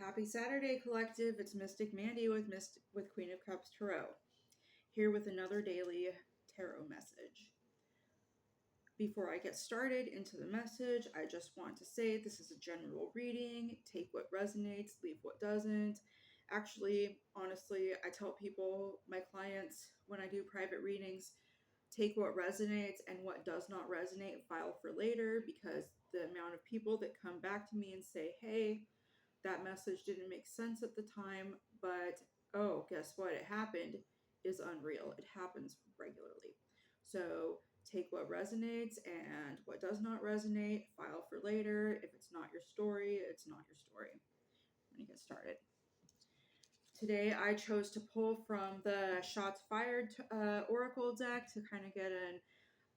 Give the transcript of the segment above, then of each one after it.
Happy Saturday, Collective. It's Mystic Mandy with Queen of Cups Tarot, here with another daily tarot message. Before I get started into the message, I just want to say this is a general reading. Take what resonates, leave what doesn't. Actually, honestly, I tell people, my clients, when I do private readings, take what resonates and what does not resonate, file for later, because the amount of people that come back to me and say, hey, that message didn't make sense at the time, but oh, guess what? It happened, is unreal. It happens regularly. So take what resonates and what does not resonate, file for later. If it's not your story, it's not your story. I'm going to get started. Today I chose to pull from the Shots Fired Oracle deck to kind of get an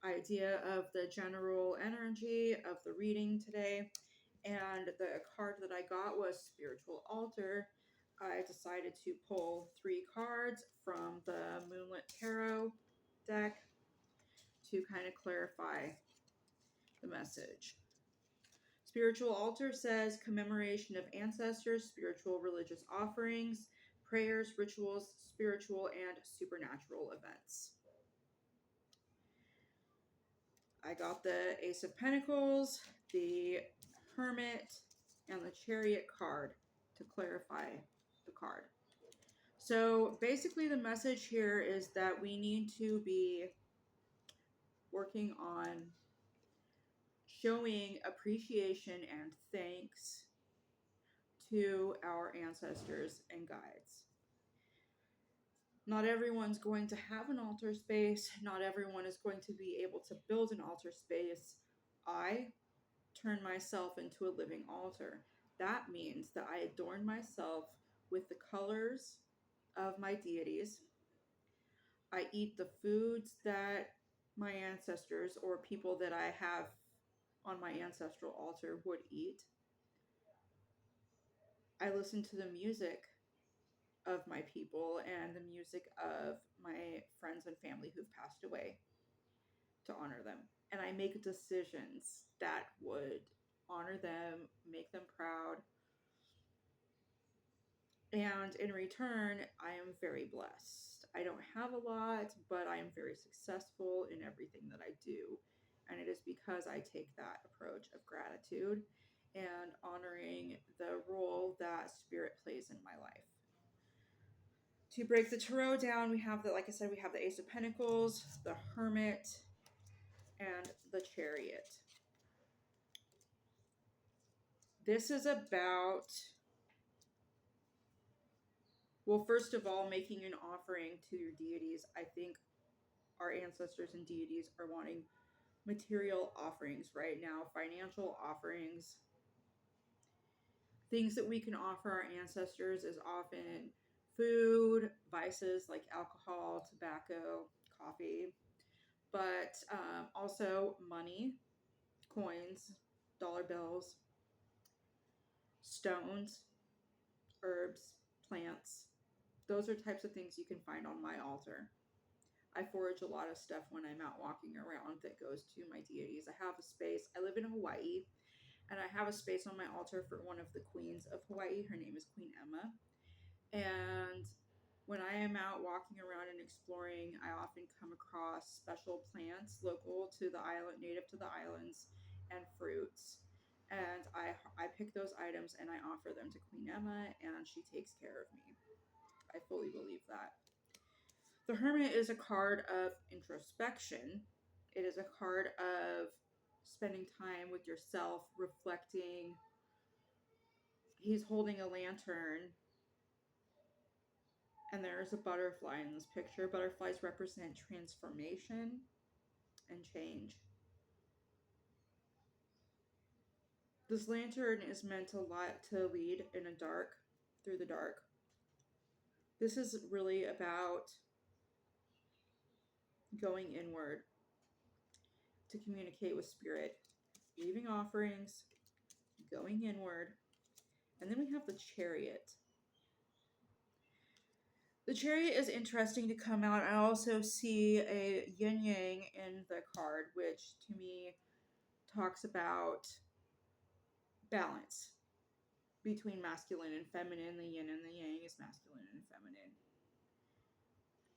idea of the general energy of the reading today. And the card that I got was Spiritual Altar. I decided to pull 3 cards from the Moonlit Tarot deck to kind of clarify the message. Spiritual Altar says commemoration of ancestors, spiritual religious offerings, prayers, rituals, spiritual and supernatural events. I got the Ace of Pentacles, the Hermit, and the Chariot card to clarify the card. So basically the message here is that we need to be working on showing appreciation and thanks to our ancestors and guides. Not everyone's going to have an altar space. Not everyone is going to be able to build an altar space. I turn myself into a living altar. That means that I adorn myself with the colors of my deities. I eat the foods that my ancestors or people that I have on my ancestral altar would eat. I listen to the music of my people and the music of my friends and family who've passed away to honor them. And I make decisions that would honor them, make them proud. And in return, I am very blessed. I don't have a lot, but I am very successful in everything that I do. And it is because I take that approach of gratitude and honoring the role that spirit plays in my life. To break the tarot down, we have the, like I said, we have the Ace of Pentacles, the Hermit, and the Chariot. This is about, well, first of all, making an offering to your deities. I think our ancestors and deities are wanting material offerings right now, financial offerings. Things that we can offer our ancestors is often food, vices like alcohol, tobacco, coffee, but also money, coins, dollar bills, stones, herbs, plants. Those are types of things you can find on my altar. I forage a lot of stuff when I'm out walking around that goes to my deities. I have a space. I live in Hawaii, and I have a space on my altar for one of the queens of Hawaii. Her name is Queen Emma. And when I am out walking around and exploring, I often come across special plants local to the island, native to the islands, and fruits. And I pick those items and I offer them to Queen Emma, and she takes care of me. I fully believe that. The Hermit is a card of introspection. It is a card of spending time with yourself, reflecting. He's holding a lantern, and there's a butterfly in this picture. Butterflies represent transformation and change. This lantern is meant to lead in a dark, through the dark. This is really about going inward to communicate with spirit, leaving offerings, going inward. And then we have the Chariot. The Chariot is interesting to come out. I also see a yin yang in the card, which to me talks about balance. between masculine and feminine. The yin and the yang is masculine and feminine.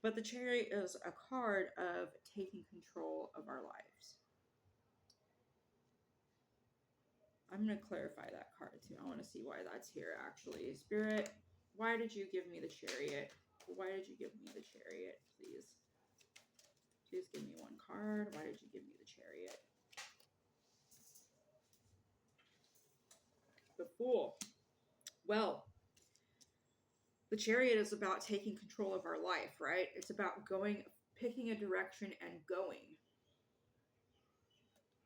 But the Chariot is a card of taking control of our lives. I'm going to clarify that card too. I want to see why that's here actually. Spirit, why did you give me the Chariot? Why did you give me the Chariot, please? Please give me one card. Why did you give me the Chariot? The Fool. Well, the Chariot is about taking control of our life, right? It's about picking a direction and going.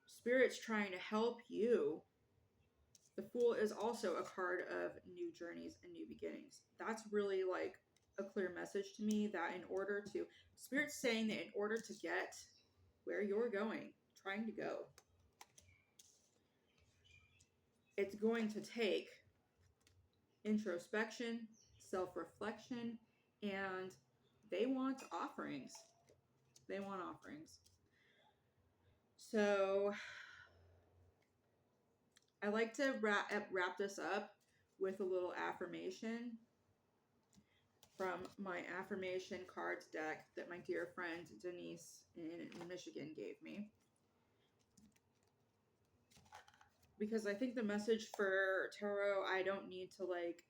Spirit's trying to help you. The Fool is also a card of new journeys and new beginnings. That's really like a clear message to me that Spirit's saying that in order to get where you're trying to go, it's going to take introspection, self-reflection, and they want offerings. They want offerings. So I like to wrap this up with a little affirmation from my affirmation cards deck that my dear friend Denise in Michigan gave me. Because I think the message for tarot, I don't need to like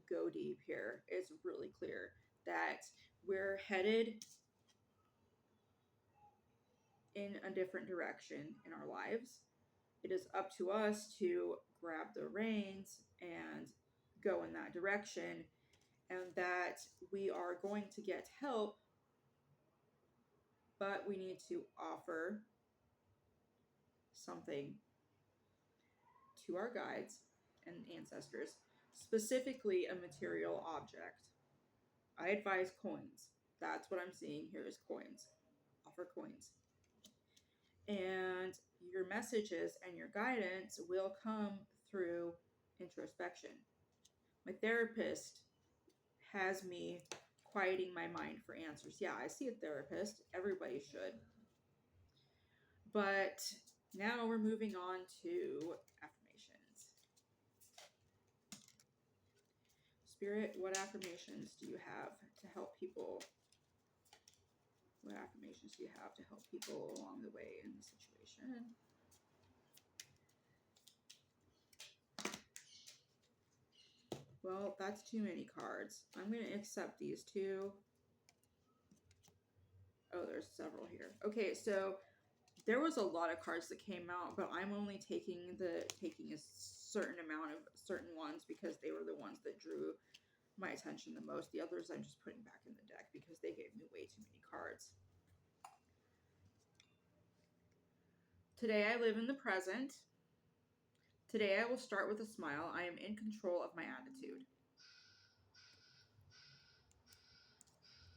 go deep here. It's really clear that we're headed in a different direction in our lives. It is up to us to grab the reins and go in that direction, and that we are going to get help, but we need to offer something to our guides and ancestors, specifically a material object. I advise coins. That's what I'm seeing here is coins. Offer coins. And your messages and your guidance will come through introspection. My therapist has me quieting my mind for answers. Yeah, I see a therapist. Everybody should. But now we're moving on to affirmations. Spirit, what affirmations do you have to help people? What affirmations do you have to help people along the way in the situation? Well, that's too many cards. I'm going to accept these two. Oh, there's several here. Okay, so there was a lot of cards that came out, but I'm only taking a certain amount of certain ones because they were the ones that drew my attention the most. The others I'm just putting back in the deck because they gave me way too many cards. Today I live in the present. Today I will start with a smile. I am in control of my attitude.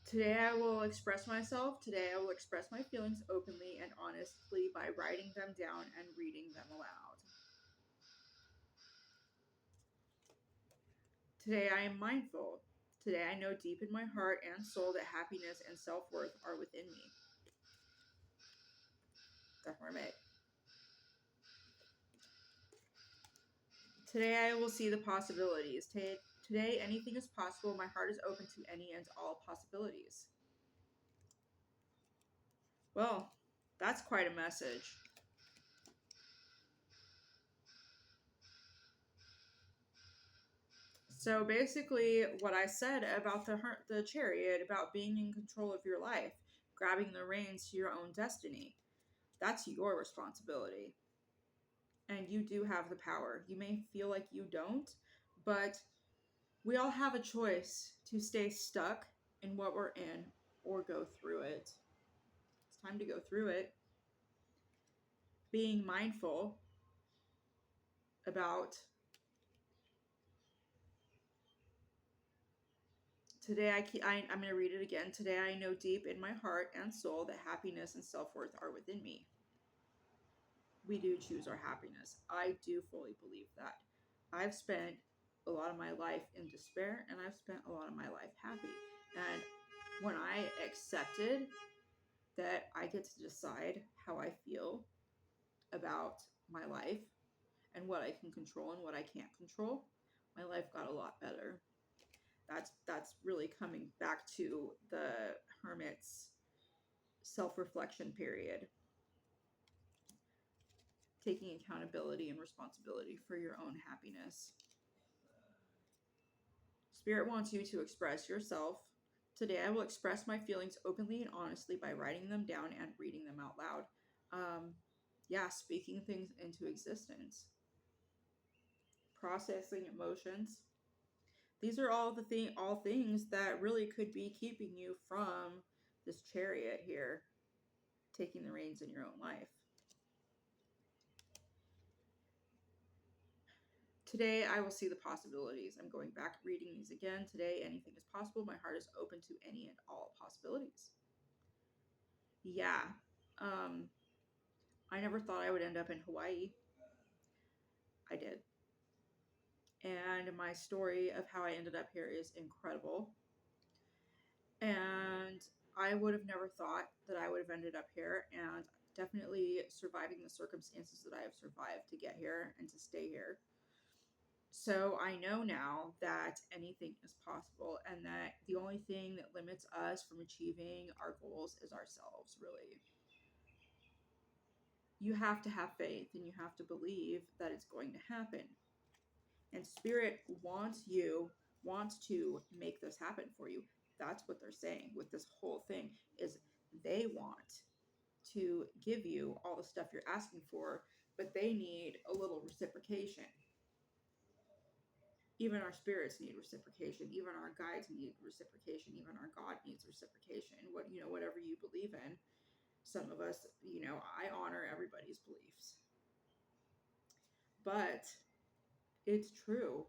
Today I will express myself. Today I will express my feelings openly and honestly by writing them down and reading them aloud. Today I am mindful. Today I know deep in my heart and soul that happiness and self-worth are within me. Definitely. Today I will see the possibilities. Today anything is possible. My heart is open to any and all possibilities. Well, that's quite a message. So basically what I said about the Chariot, about being in control of your life, grabbing the reins to your own destiny, that's your responsibility. And you do have the power. You may feel like you don't, but we all have a choice to stay stuck in what we're in or go through it. It's time to go through it. Being mindful about today, I'm going to read it again. Today I know deep in my heart and soul that happiness and self-worth are within me. We do choose our happiness. I do fully believe that. I've spent a lot of my life in despair, and I've spent a lot of my life happy. And when I accepted that I get to decide how I feel about my life and what I can control and what I can't control, my life got a lot better. That's really coming back to the hermit's self-reflection period, taking accountability and responsibility for your own happiness. Spirit wants you to express yourself. Today, I will express my feelings openly and honestly by writing them down and reading them out loud. Yeah, speaking things into existence, processing emotions. These are all things that really could be keeping you from this chariot here, taking the reins in your own life. Today, I will see the possibilities. I'm going back reading these again. Today, anything is possible. My heart is open to any and all possibilities. Yeah. Um, I never thought I would end up in Hawaii. I did. And my story of how I ended up here is incredible. And I would have never thought that I would have ended up here, and definitely surviving the circumstances that I have survived to get here and to stay here. So I know now that anything is possible, and that the only thing that limits us from achieving our goals is ourselves, really. You have to have faith and you have to believe that it's going to happen. And Spirit wants to make this happen for you. That's what they're saying with this whole thing, is they want to give you all the stuff you're asking for, but they need a little reciprocation. Even our spirits need reciprocation. Even our guides need reciprocation. Even our God needs reciprocation. Whatever you believe in. Some of us, I honor everybody's beliefs. But it's true.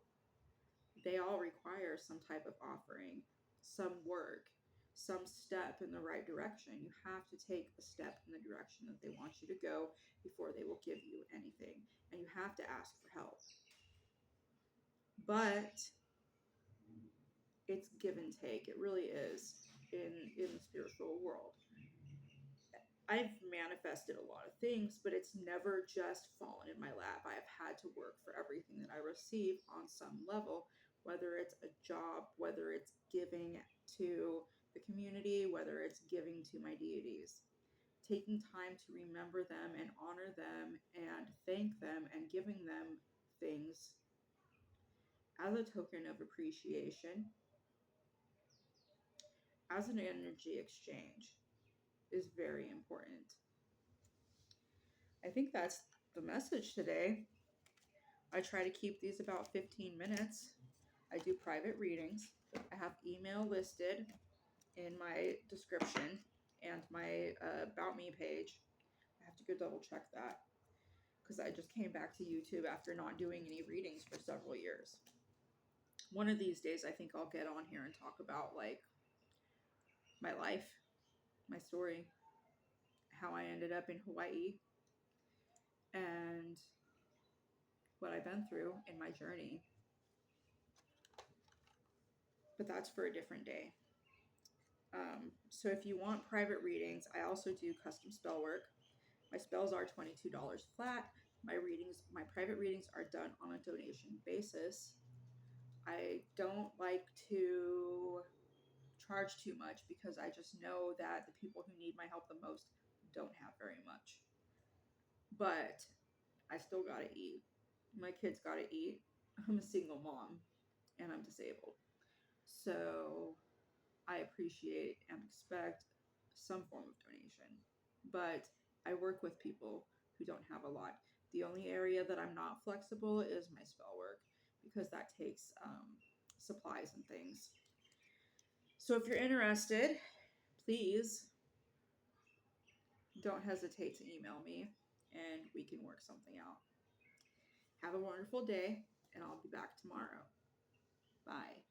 They all require some type of offering, some work, some step in the right direction. You have to take a step in the direction that they want you to go before they will give you anything. And you have to ask for help. But it's give and take. It really is in the spiritual world. I've manifested a lot of things, but it's never just fallen in my lap. I have had to work for everything that I receive on some level, whether it's a job, whether it's giving to the community, whether it's giving to my deities. Taking time to remember them and honor them and thank them and giving them things as a token of appreciation, as an energy exchange, is very important. I think that's the message today. I try to keep these about 15 minutes. I do private readings. I have email listed in my description and my About Me page. I have to go double check that because I just came back to YouTube after not doing any readings for several years. One of these days, I think I'll get on here and talk about like my life, my story, how I ended up in Hawaii, and what I've been through in my journey. But that's for a different day. So if you want private readings, I also do custom spell work. My spells are $22 flat. My private readings are done on a donation basis. I don't like to charge too much because I just know that the people who need my help the most don't have very much. But I still gotta eat. My kids gotta eat. I'm a single mom and I'm disabled. So I appreciate and expect some form of donation. But I work with people who don't have a lot. The only area that I'm not flexible is my spell work because that takes supplies and things. So if you're interested, please don't hesitate to email me and we can work something out. Have a wonderful day, and I'll be back tomorrow. Bye.